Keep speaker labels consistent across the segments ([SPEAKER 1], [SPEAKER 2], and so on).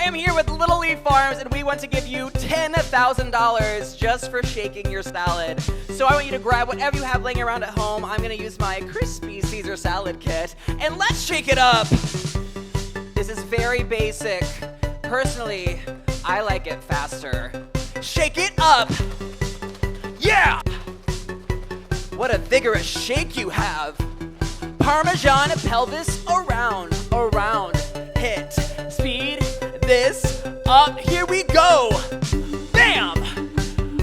[SPEAKER 1] am here with Little Leaf Farms, and we want to give you $10,000 just for shaking your salad. So I want you to grab whatever you have laying around at home. I'm going to use my crispy Caesar salad kit, and let's shake it up. This is very basic. Personally, I like it faster. Shake it up. Yeah! What a vigorous shake you have. Parmesan pelvis around. Hit. Speed this up. Here we go. Bam!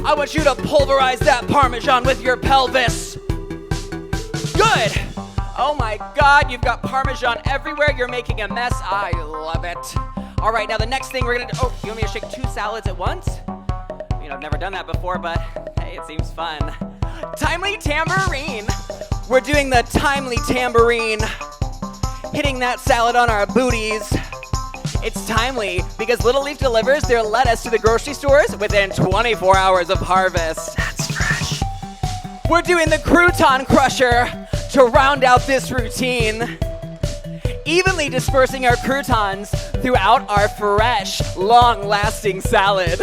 [SPEAKER 1] I want you to pulverize that Parmesan with your pelvis. Good. Oh my God, you've got Parmesan everywhere. You're making a mess. I love it. All right, now the next thing we're gonna do, you want me to shake 2 salads at once? You know, I've never done that before, but hey, it seems fun. Timely Tambourine. We're doing the Timely Tambourine. Hitting that salad on our booties. It's timely because Little Leaf delivers their lettuce to the grocery stores within 24 hours of harvest. That's fresh. We're doing the Crouton Crusher to round out this routine. Evenly dispersing our croutons throughout our fresh, long-lasting salad.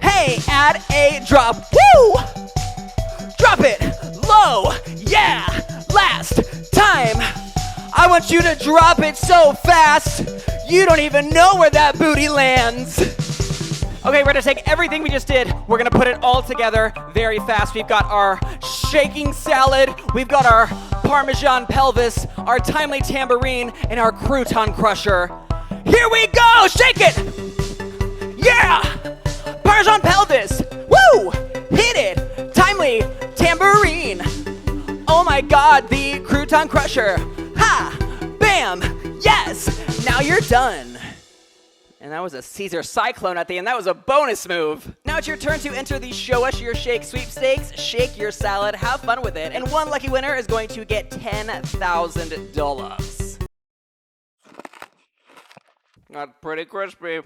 [SPEAKER 1] Hey, add a drop. Woo! Drop it low. Yeah, last time. I want you to drop it so fast, you don't even know where that booty lands. Okay, we're gonna take everything we just did, we're gonna put it all together very fast. We've got our shaking salad, we've got our Parmesan pelvis, our Timely Tambourine, and our Crouton Crusher. Here we go, shake it! Yeah! Parmesan pelvis, woo! Hit it! Timely Tambourine. Oh my God, the Crouton Crusher. Ha! Bam! Yes! Now you're done. And that was a Caesar Cyclone at the end. That was a bonus move. Now it's your turn to enter the Show Us Your Shake sweepstakes. Shake your salad, have fun with it, and one lucky winner is going to get $10,000. That's pretty crispy.